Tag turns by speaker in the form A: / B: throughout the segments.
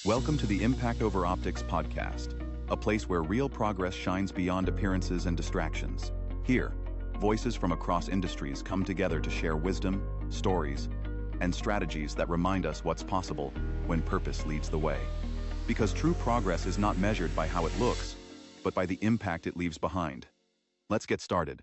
A: Welcome to the Impact Over Optics podcast, a place where real progress shines beyond appearances and distractions. Here, voices from across industries come together to share wisdom, stories, and strategies that remind us what's possible when purpose leads the way. Because true progress is not measured by how it looks, but by the impact it leaves behind. Let's get started.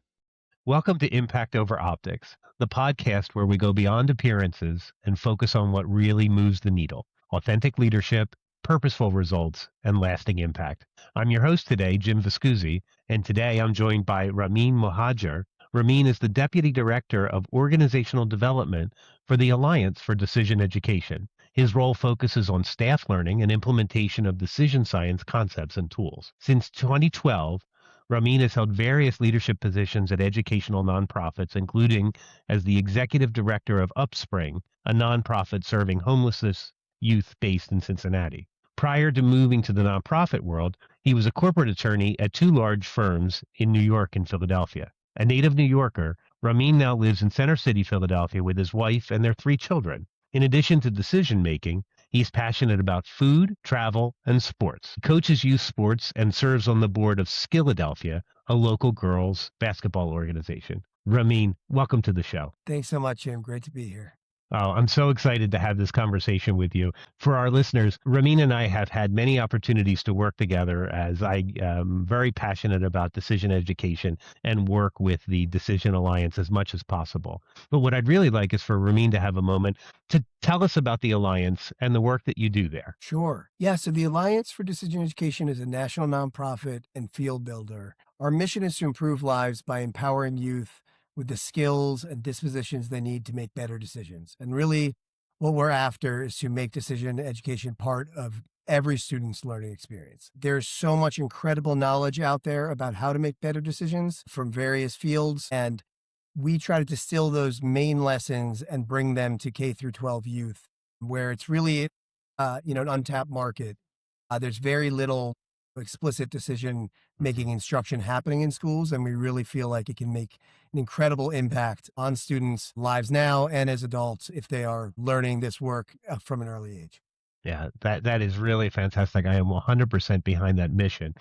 B: Welcome to Impact Over Optics, the podcast where we go beyond appearances and focus on what really moves the needle: authentic leadership, purposeful results, and lasting impact. I'm your host today, Jim Viscusi, and today I'm joined by Ramin Mohajer. Ramin is the Deputy Director of Organizational Development for the Alliance for Decision Education. His role focuses on staff learning and implementation of decision science concepts and tools. Since 2012, Ramin has held various leadership positions at educational nonprofits, including as the Executive Director of Upspring, a nonprofit serving homelessness youth based in Cincinnati. Prior to moving to the nonprofit world, he was a corporate attorney at two large firms in New York and Philadelphia. A native New Yorker, Ramin now lives in Center City, Philadelphia, with his wife and their three children. In addition to decision making, he's passionate about food, travel, and sports. He coaches youth sports and serves on the board of Skilladelphia, a local girls basketball organization. Ramin, welcome to the show.
C: Thanks so much, Jim. Great to be here.
B: Oh, I'm so excited to have this conversation with you. For our listeners, Ramin and I have had many opportunities to work together, as I am very passionate about decision education and work with the Decision Alliance as much as possible. But what I'd really like is for Ramin to have a moment to tell us about the Alliance and the work that you do there.
C: Sure. Yeah, so the Alliance for Decision Education is a national nonprofit and field builder. Our mission is to improve lives by empowering youth with the skills and dispositions they need to make better decisions. And really, what we're after is to make decision education part of every student's learning experience. There's so much incredible knowledge out there about how to make better decisions from various fields, and we try to distill those main lessons and bring them to K through 12 youth, where it's really, an untapped market. There's very little explicit decision making instruction happening in schools, and we really feel like it can make an incredible impact on students' lives now and as adults if they are learning this work from an early age.
B: Yeah, that is really fantastic. I am 100% behind that mission.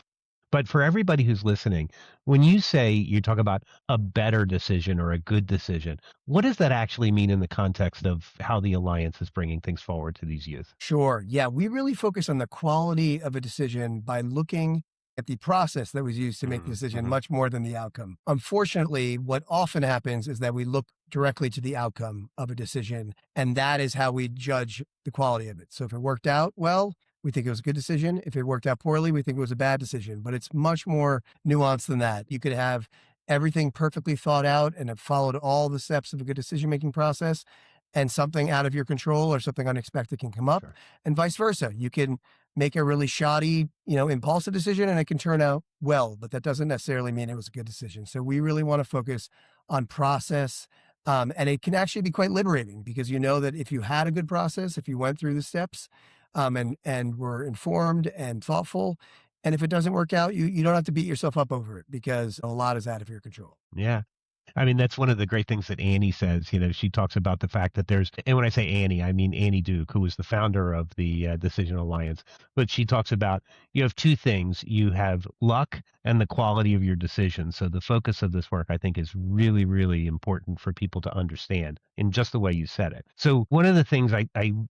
B: But for everybody who's listening, when you say you talk about a better decision or a good decision, what does that actually mean in the context of how the Alliance is bringing things forward to these youth?
C: Sure. Yeah, we really focus on the quality of a decision by looking at the process that was used to make the decision much more than the outcome. Unfortunately, what often happens is that we look directly to the outcome of a decision, and that is how we judge the quality of it. So if it worked out well, we think it was a good decision. If it worked out poorly, we think it was a bad decision. But it's much more nuanced than that. You could have everything perfectly thought out and have followed all the steps of a good decision-making process, and something out of your control or something unexpected can come up. Sure. And vice versa. You can make a really shoddy, impulsive decision and it can turn out well, but that doesn't necessarily mean it was a good decision. So we really want to focus on process. And it can actually be quite liberating, because you know that if you had a good process, if you went through the steps, and were informed and thoughtful, and if it doesn't work out, you don't have to beat yourself up over it, because a lot is out of your control.
B: Yeah. I mean, that's one of the great things that Annie says. She talks about the fact that and when I say Annie, I mean Annie Duke, who was the founder of the Decision Alliance. But she talks about, you have two things. You have luck and the quality of your decisions. So the focus of this work, I think, is really, really important for people to understand in just the way you said it. So one of the things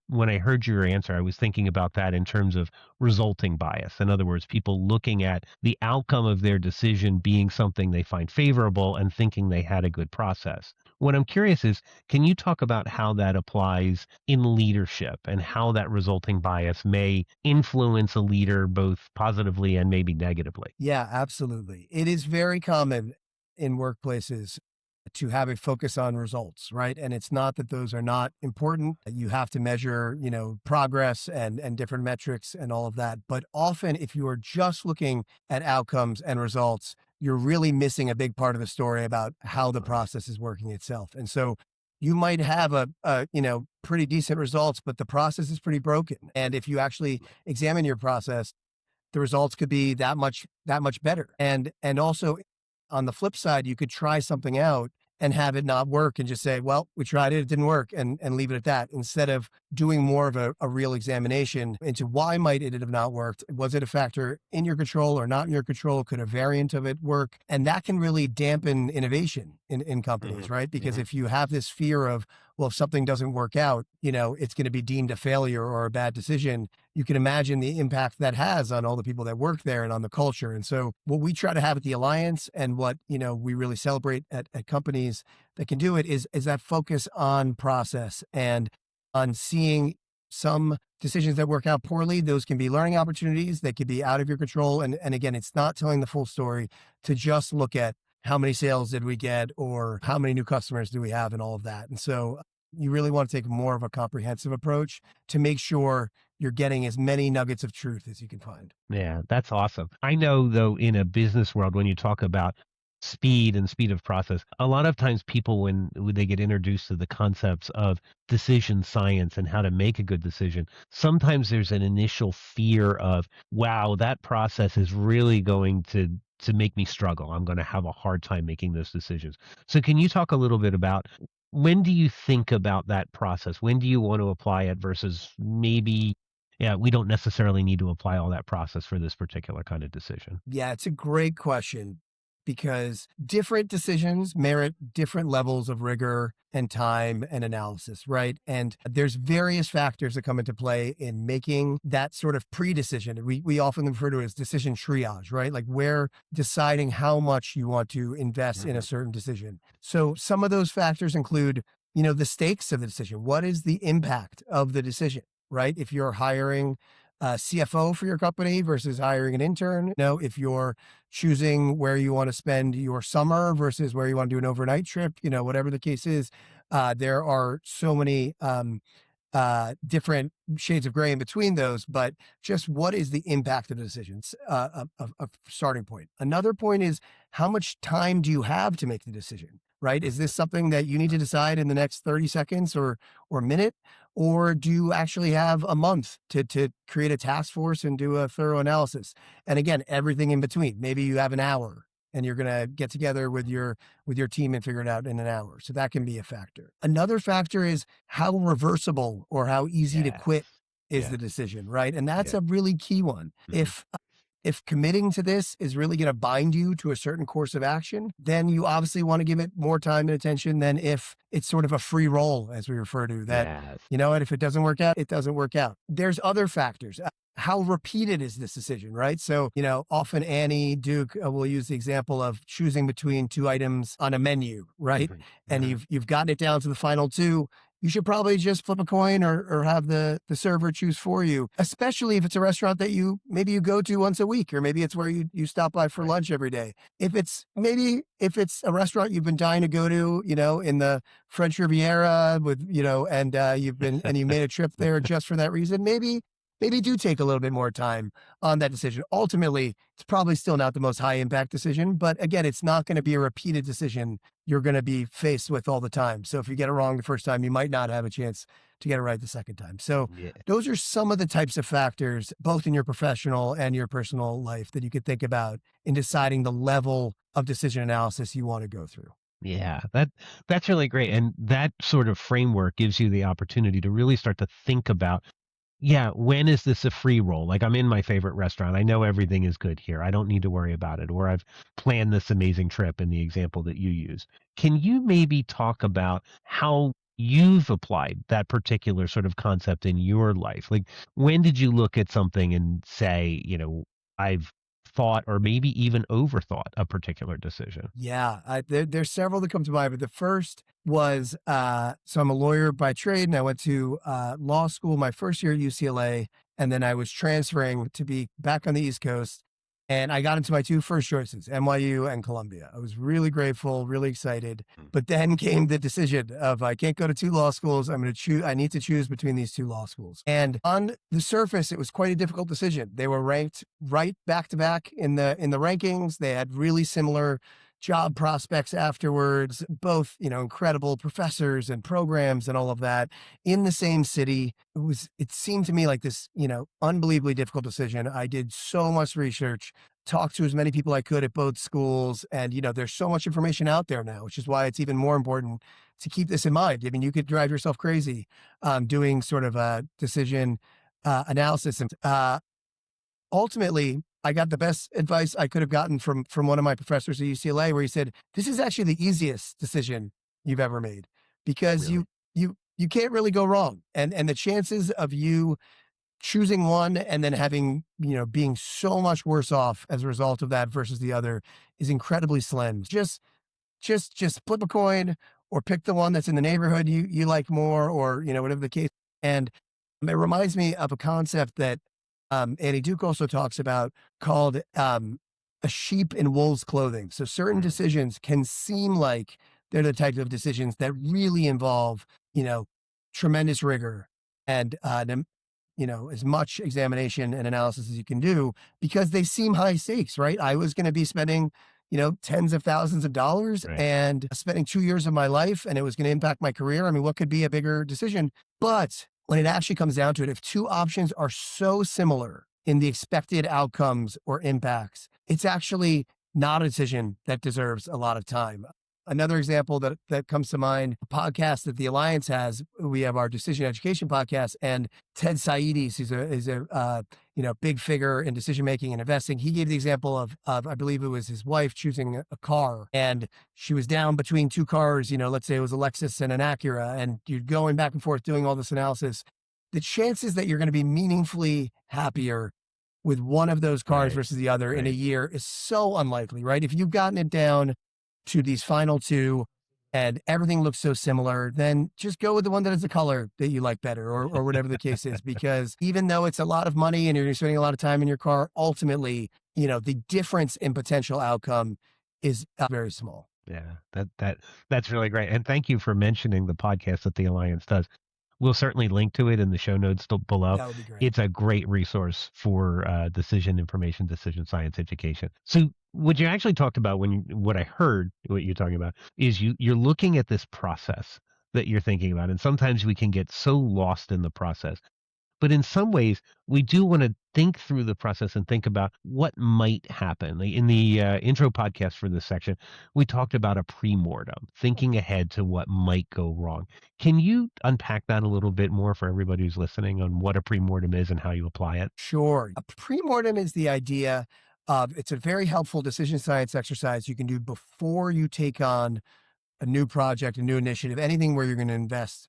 B: when I heard your answer, I was thinking about that in terms of resulting bias. In other words, people looking at the outcome of their decision being something they find favorable and thinking they had a good process. What I'm curious is, can you talk about how that applies in leadership and how that resulting bias may influence a leader both positively and maybe negatively?
C: Yeah, absolutely. It is very common in workplaces to have a focus on results, right? And it's not that those are not important. You have to measure, progress and different metrics and all of that. But often, if you are just looking at outcomes and results, you're really missing a big part of the story about how the process is working itself. And so you might have a pretty decent results, but the process is pretty broken. And if you actually examine your process, the results could be that much better. And also, on the flip side, you could try something out and have it not work and just say, well, we tried it, it didn't work, and leave it at that, instead of doing more of a real examination into why might it have not worked. Was it a factor in your control or not in your control? Could a variant of it work? And that can really dampen innovation in companies, right? Because if you have this fear of, well, if something doesn't work out, it's going to be deemed a failure or a bad decision, you can imagine the impact that has on all the people that work there and on the culture. And so what we try to have at the Alliance, and what, we really celebrate at companies that can do it, is that focus on process and on seeing some decisions that work out poorly. Those can be learning opportunities that could be out of your control. And again, it's not telling the full story to just look at how many sales did we get or how many new customers do we have and all of that. And so you really want to take more of a comprehensive approach to make sure you're getting as many nuggets of truth as you can find.
B: Yeah, that's awesome. I know, though, in a business world, when you talk about speed and speed of process, a lot of times people, when they get introduced to the concepts of decision science and how to make a good decision, sometimes there's an initial fear of, wow, that process is really going to make me struggle. I'm going to have a hard time making those decisions. So can you talk a little bit about, when do you think about that process? When do you want to apply it versus maybe, yeah, we don't necessarily need to apply all that process for this particular kind of decision?
C: Yeah, it's a great question, because different decisions merit different levels of rigor and time and analysis, right? And there's various factors that come into play in making that sort of pre-decision. We often refer to it as decision triage, right? Like we're deciding how much you want to invest in a certain decision. So some of those factors include, the stakes of the decision. What is the impact of the decision, right? If you're hiring a CFO for your company versus hiring an intern, if you're choosing where you want to spend your summer versus where you want to do an overnight trip, whatever the case is, there are so many different shades of gray in between those, but just what is the impact of the decisions, of starting point. Another point is, how much time do you have to make the decision, right? Is this something that you need to decide in the next 30 seconds or minute? Or do you actually have a month to create a task force and do a thorough analysis? And again, everything in between. Maybe you have an hour and you're going to get together with your team and figure it out in an hour. So that can be a factor. Another factor is how reversible or how easy to quit is the decision, right? And that's a really key one. If committing to this is really going to bind you to a certain course of action, then you obviously want to give it more time and attention than if it's sort of a free roll, as we refer to that. You know what? If it doesn't work out, it doesn't work out. There's other factors. How repeated is this decision, right? So, often Annie Duke will use the example of choosing between two items on a menu, right? And you've gotten it down to the final two. You should probably just flip a coin or have the server choose for you, especially if it's a restaurant that maybe you go to once a week, or maybe it's where you stop by for lunch every day. If it's a restaurant you've been dying to go to, in the French Riviera with, and you made a trip there just for that reason, maybe do take a little bit more time on that decision. Ultimately, it's probably still not the most high impact decision, but again, it's not going to be a repeated decision you're going to be faced with all the time. So if you get it wrong the first time, you might not have a chance to get it right the second time. So those are some of the types of factors, both in your professional and your personal life, that you could think about in deciding the level of decision analysis you want to go through.
B: Yeah, that's really great. And that sort of framework gives you the opportunity to really start to think about, when is this a free roll? Like, I'm in my favorite restaurant. I know everything is good here. I don't need to worry about it. Or I've planned this amazing trip in the example that you use. Can you maybe talk about how you've applied that particular sort of concept in your life? Like, when did you look at something and say, I've thought or maybe even overthought a particular decision?
C: Yeah, there's several that come to mind, but the first was, so I'm a lawyer by trade, and I went to law school my first year at UCLA, and then I was transferring to be back on the East Coast, and I got into my two first choices, NYU and Columbia. I was really grateful, really excited, but then came the decision of, I can't go to two law schools. I need to choose between these two law schools. And on the surface, it was quite a difficult decision. They were ranked right back to back in the rankings. They had really similar job prospects afterwards, both, incredible professors and programs and all of that in the same city. It seemed to me like this, unbelievably difficult decision. I did so much research. talked to as many people I could at both schools. And, there's so much information out there now, which is why it's even more important to keep this in mind. I mean, you could drive yourself crazy doing sort of a decision analysis. And ultimately, I got the best advice I could have gotten from one of my professors at UCLA, where he said, this is actually the easiest decision you've ever made, because
B: Really?
C: you can't really go wrong. And the chances of you choosing one and then having, being so much worse off as a result of that versus the other is incredibly slim. Just flip a coin or pick the one that's in the neighborhood you like more, or, whatever the case. And it reminds me of a concept that Annie Duke also talks about, called a sheep in wolves clothing. So certain decisions can seem like they're the type of decisions that really involve, tremendous rigor and, as much examination and analysis as you can do, because they seem high stakes, right? I was going to be spending, tens of thousands of dollars and spending 2 years of my life, and it was going to impact my career. I mean, what could be a bigger decision? But when it actually comes down to it, if two options are so similar in the expected outcomes or impacts, it's actually not a decision that deserves a lot of time. Another example that comes to mind, a podcast that the Alliance has, we have our decision education podcast, and Ted Saides, is a big figure in decision making and investing. He gave the example of I believe it was his wife choosing a car, and she was down between two cars. Let's say it was a Lexus and an Acura, and you're going back and forth doing all this analysis. The chances that you're going to be meaningfully happier with one of those cars versus the other in a year is so unlikely, right? If you've gotten it down to these final two and everything looks so similar, then just go with the one that has the color that you like better, or whatever the case is. Because even though it's a lot of money and you're spending a lot of time in your car, ultimately, the difference in potential outcome is very small.
B: Yeah, that's really great. And thank you for mentioning the podcast that the Alliance does. We'll certainly link to it in the show notes below.
C: That would be great.
B: It's a great resource for decision science education. So what you actually talked about, what I heard, what you're talking about, is you're looking at this process that you're thinking about. And sometimes we can get so lost in the process. But in some ways, we do want to think through the process and think about what might happen. Like in the intro podcast for this section, we talked about a pre-mortem, thinking ahead to what might go wrong. Can you unpack that a little bit more for everybody who's listening on what a pre-mortem is and how you apply it?
C: Sure. A pre-mortem is the idea of, it's a very helpful decision science exercise you can do before you take on a new project, a new initiative, anything where you're going to invest,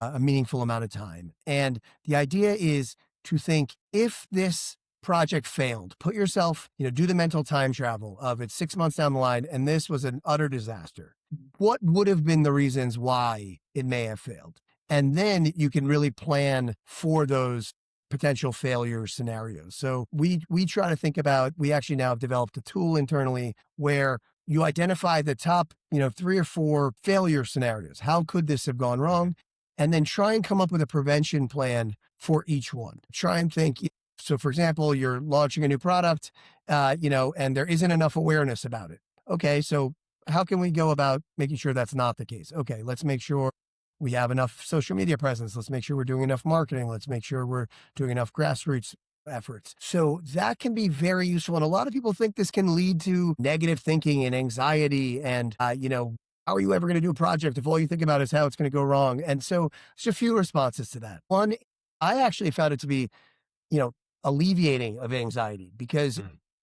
C: a meaningful amount of time. And the idea is to think, if this project failed, put yourself, do the mental time travel of, it's 6 months down the line and this was an utter disaster. What would have been the reasons why it may have failed? And then you can really plan for those potential failure scenarios. So we try to think about, we actually now have developed a tool internally where you identify the top, 3 or 4 failure scenarios. How could this have gone wrong? And then try and come up with a prevention plan for each one. Try and think. So for example, you're launching a new product, and there isn't enough awareness about it. Okay. So how can we go about making sure that's not the case? Okay. Let's make sure we have enough social media presence. Let's make sure we're doing enough marketing. Let's make sure we're doing enough grassroots efforts. So that can be very useful. And a lot of people think this can lead to negative thinking and anxiety and, how are you ever going to do a project if all you think about is how it's going to go wrong? And so there's a few responses to that. One, I actually found it to be, alleviating of anxiety, because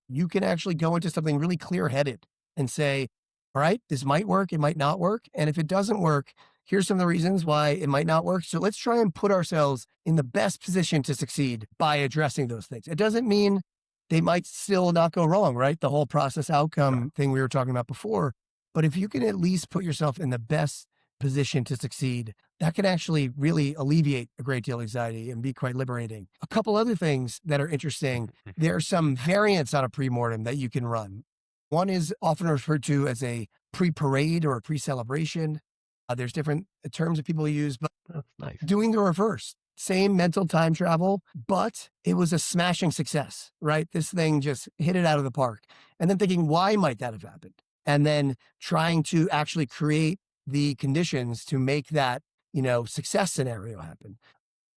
C: you can actually go into something really clear-headed and say, all right, this might work, it might not work. And if it doesn't work, here's some of the reasons why it might not work. So let's try and put ourselves in the best position to succeed by addressing those things. It doesn't mean they might still not go wrong, right? The whole process outcome thing we were talking about before. But if you can at least put yourself in the best position to succeed, that can actually really alleviate a great deal of anxiety and be quite liberating. A couple other things that are interesting. There are some variants on a pre-mortem that you can run. One is often referred to as a pre-parade or a pre-celebration. There's different terms that people use, but
B: That's nice.
C: doing the reverse. Same mental time travel, but it was a smashing success, right? This thing just hit it out of the park. And then thinking, why might that have happened? And then trying to actually create the conditions to make that, success scenario happen.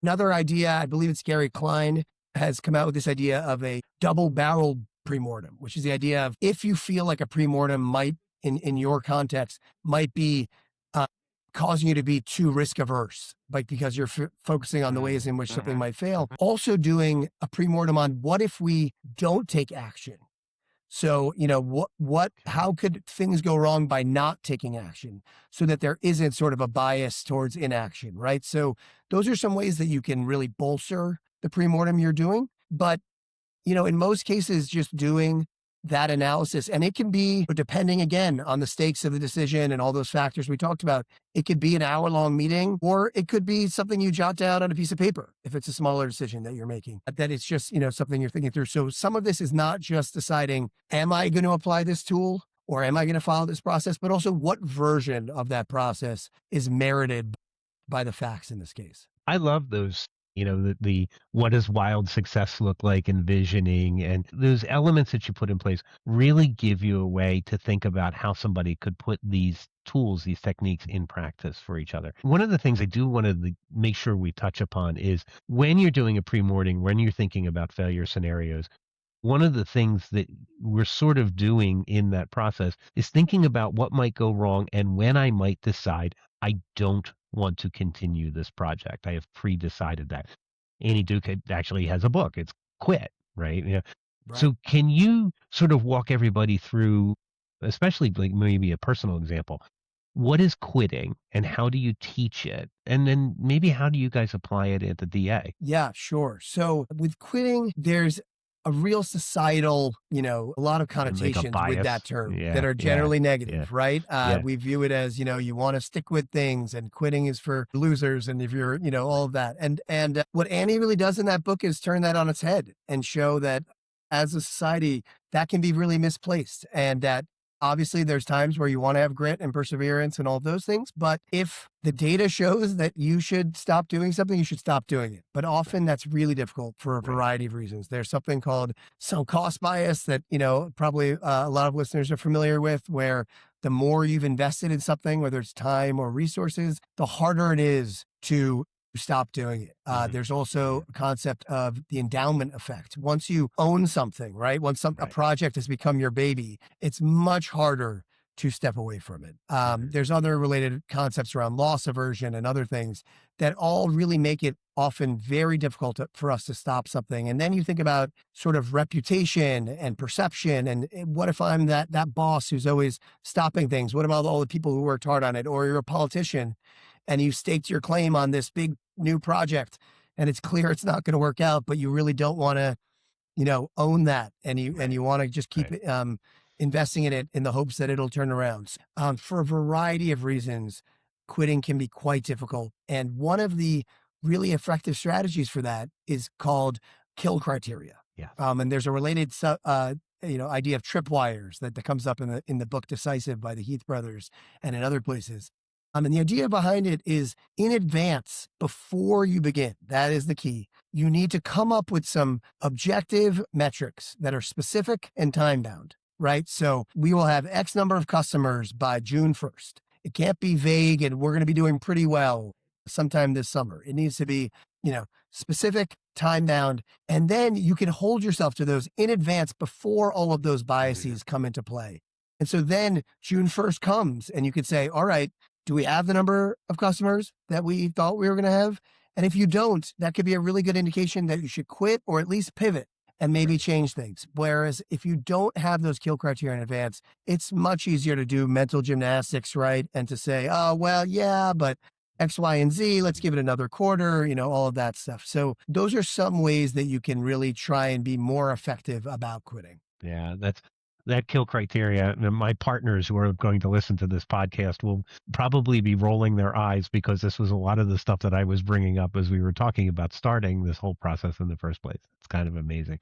C: Another idea, I believe it's Gary Klein, has come out with this idea of a double-barreled pre-mortem, which is the idea of if you feel like a pre-mortem might, in your context, might be causing you to be too risk averse, like because you're focusing on the ways in which something might fail. Also doing a pre-mortem on what if we don't take action? So, how could things go wrong by not taking action so that there isn't sort of a bias towards inaction, right? So those are some ways that you can really bolster the pre-mortem you're doing. But, in most cases, just doing that analysis, and it can be, depending again on the stakes of the decision and all those factors we talked about, it could be an hour-long meeting, or it could be something you jot down on a piece of paper if it's a smaller decision that you're making, that it's just, something you're thinking through. So some of this is not just deciding, am I going to apply this tool or am I going to follow this process, but also what version of that process is merited by the facts in this case.
B: I love those, the what does wild success look like, envisioning, and those elements that you put in place really give you a way to think about how somebody could put these tools, these techniques in practice for each other. One of the things I do want to make sure we touch upon is when you're doing a pre-mortem, when you're thinking about failure scenarios, one of the things that we're sort of doing in that process is thinking about what might go wrong and when I might decide I don't want to continue this project. I have pre-decided that. Annie Duke actually has a book. It's Quit, right?
C: Right.
B: So can you sort of walk everybody through, especially like maybe a personal example, what is quitting and how do you teach it? And then maybe how do you guys apply it at the DA?
C: Yeah, sure. So with quitting, there's a real societal, a lot of connotations with that term that are generally negative, right? We view it as, you want to stick with things and quitting is for losers. And if you're, all of that. And what Annie really does in that book is turn that on its head and show that as a society, that can be really misplaced. And that obviously there's times where you want to have grit and perseverance and all those things. But if the data shows that you should stop doing something, you should stop doing it. But often that's really difficult for a variety of reasons. There's something called sunk cost bias that, probably a lot of listeners are familiar with, where the more you've invested in something, whether it's time or resources, the harder it is to stop doing it. There's also a concept of the endowment effect. Once you own something, right? Once a project has become your baby, it's much harder to step away from it. There's other related concepts around loss aversion and other things that all really make it often very difficult for us to stop something. And then you think about sort of reputation and perception. And what if I'm that boss who's always stopping things? What about all the people who worked hard on it? Or you're a politician and you staked your claim on this big new project and it's clear it's not going to work out, but you really don't want to, own that. And you want to just keep investing in it in the hopes that it'll turn around. For a variety of reasons, quitting can be quite difficult. And one of the really effective strategies for that is called kill criteria.
B: Yeah.
C: And there's a related, idea of tripwires that comes up in the book Decisive by the Heath brothers and in other places. And the idea behind it is in advance, before you begin, that is the key. You need to come up with some objective metrics that are specific and time bound, right? So we will have X number of customers by June 1st. It can't be vague and we're going to be doing pretty well sometime this summer. It needs to be, specific, time bound. And then you can hold yourself to those in advance before all of those biases come into play. And so then June 1st comes and you could say, all right, do we have the number of customers that we thought we were going to have? And if you don't, that could be a really good indication that you should quit or at least pivot and maybe change things. Whereas if you don't have those kill criteria in advance, it's much easier to do mental gymnastics, right? And to say, oh, well, yeah, but X, Y, and Z, let's give it another quarter, all of that stuff. So those are some ways that you can really try and be more effective about quitting.
B: Yeah, that kill criteria. My partners who are going to listen to this podcast will probably be rolling their eyes because this was a lot of the stuff that I was bringing up as we were talking about starting this whole process in the first place. It's kind of amazing.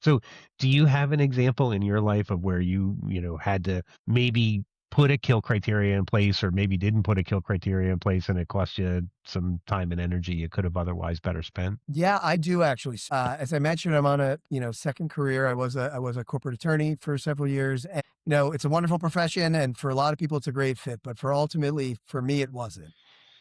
B: So do you have an example in your life of where you had to maybe put a kill criteria in place or maybe didn't put a kill criteria in place and it cost you some time and energy you could have otherwise better spent?
C: Yeah, I do actually. As I mentioned, I'm on a, second career. I was a corporate attorney for several years. And, it's a wonderful profession. And for a lot of people, it's a great fit. But for me, it wasn't.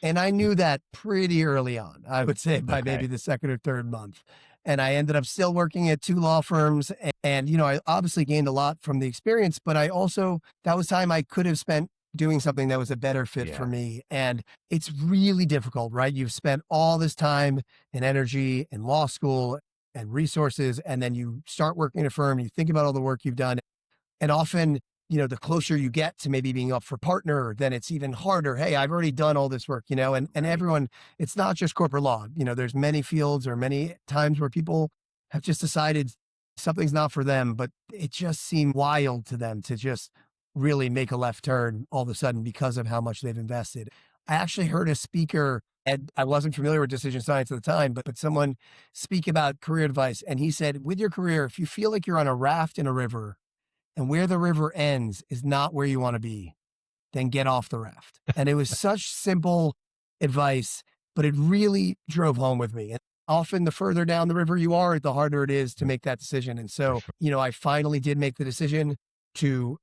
C: And I knew that pretty early on, I would say by maybe the second or third month. And I ended up still working at 2 law firms. And, I obviously gained a lot from the experience, but that was time I could have spent doing something that was a better fit for me. And it's really difficult, right? You've spent all this time and energy in law school and resources, and then you start working in a firm, you think about all the work you've done. And often, the closer you get to maybe being up for partner, then it's even harder. Hey, I've already done all this work, and everyone, it's not just corporate law. There's many fields or many times where people have just decided something's not for them, but it just seemed wild to them to just really make a left turn all of a sudden because of how much they've invested. I actually heard a speaker, and I wasn't familiar with decision science at the time, but someone speak about career advice. And he said, with your career, if you feel like you're on a raft in a river, and where the river ends is not where you want to be, then get off the raft. And it was such simple advice, but it really drove home with me. And often the further down the river you are, the harder it is to make that decision. And so, I finally did make the decision to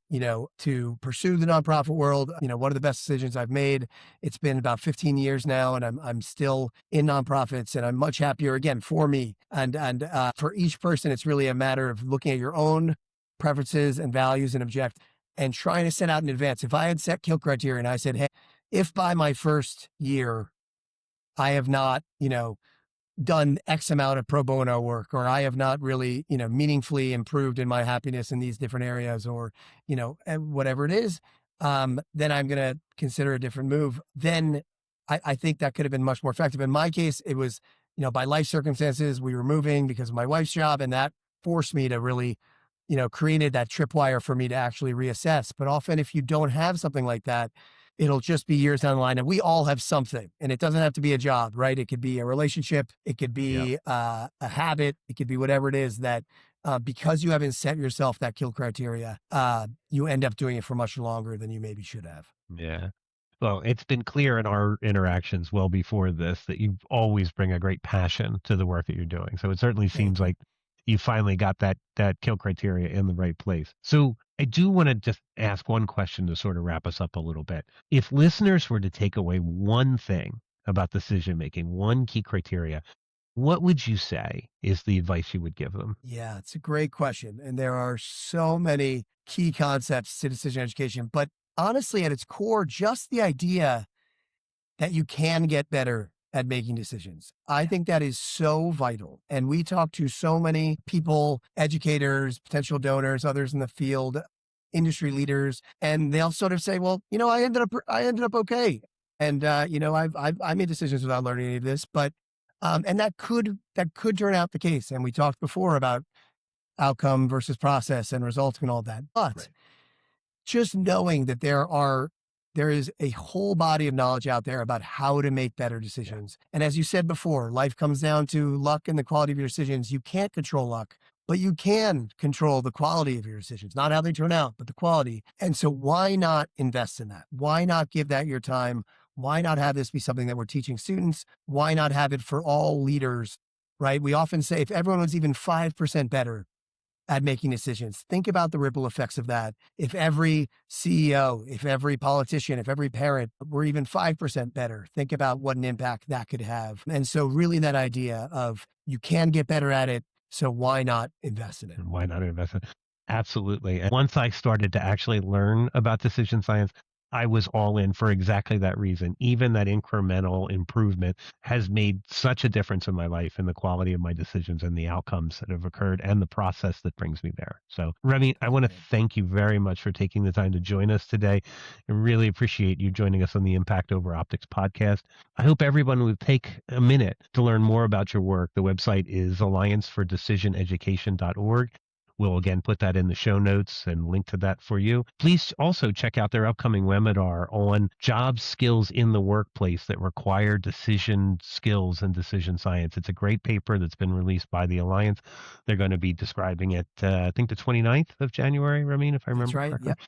C: pursue the nonprofit world. One of the best decisions I've made. It's been about 15 years now, and I'm still in nonprofits, and I'm much happier, again, for me. And for each person, it's really a matter of looking at your own preferences and values and and trying to set out in advance. If I had set kill criteria and I said, hey, if by my first year I have not, done X amount of pro bono work, or I have not really, meaningfully improved in my happiness in these different areas, or, whatever it is, then I'm going to consider a different move. Then I think that could have been much more effective. In my case, it was, by life circumstances, we were moving because of my wife's job, and that forced me to really created that tripwire for me to actually reassess. But often if you don't have something like that, it'll just be years down the line. And we all have something, and it doesn't have to be a job, right? It could be a relationship. It could be a habit. It could be whatever it is that because you haven't set yourself that kill criteria, you end up doing it for much longer than you maybe should have.
B: Yeah. Well, it's been clear in our interactions well before this that you always bring a great passion to the work that you're doing. So it certainly seems like you finally got that kill criteria in the right place. So I do want to just ask one question to sort of wrap us up a little bit. If listeners were to take away one thing about decision making, one key criteria, what would you say is the advice you would give them?
C: Yeah, it's a great question. And there are so many key concepts to decision education, but honestly, at its core, just the idea that you can get better at making decisions. I think that is so vital. And we talk to so many people, educators, potential donors, others in the field, industry leaders, and they'll sort of say, well, I ended up okay. And, I made decisions without learning any of this, but, and that could turn out the case. And we talked before about outcome versus process and results and all that. But just knowing that there is a whole body of knowledge out there about how to make better decisions. And as you said before, life comes down to luck and the quality of your decisions. You can't control luck, but you can control the quality of your decisions, not how they turn out, but the quality. And so why not invest in that? Why not give that your time? Why not have this be something that we're teaching students? Why not have it for all leaders, right? We often say if everyone was even 5% better at making decisions, think about the ripple effects of that. If every CEO, if every politician, if every parent were even 5% better, think about what an impact that could have. And so really that idea of you can get better at it, so why not invest in it?
B: Why not invest in it? Absolutely. And once I started to actually learn about decision science, I was all in for exactly that reason. Even that incremental improvement has made such a difference in my life and the quality of my decisions and the outcomes that have occurred and the process that brings me there. So, Ramin, I want to thank you very much for taking the time to join us today. I really appreciate you joining us on the Impact Over Optics podcast. I hope everyone would take a minute to learn more about your work. The website is alliancefordecisioneducation.org. We'll again put that in the show notes and link to that for you. Please also check out their upcoming webinar on job skills in the workplace that require decision skills and decision science. It's a great paper that's been released by the Alliance. They're going to be describing it, I think the 29th of January, Ramin, if I remember correctly. Yep.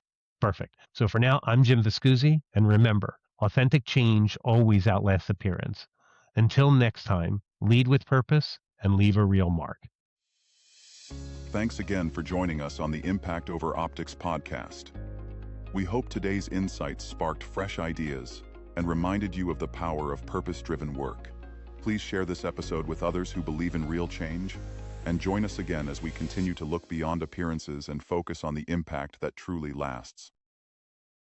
B: Perfect. So for now, I'm Jim Viscusi, and remember, authentic change always outlasts appearance. Until next time, lead with purpose and leave a real mark.
A: Thanks again for joining us on the Impact Over Optics podcast. We hope today's insights sparked fresh ideas and reminded you of the power of purpose-driven work. Please share this episode with others who believe in real change, and join us again as we continue to look beyond appearances and focus on the impact that truly lasts.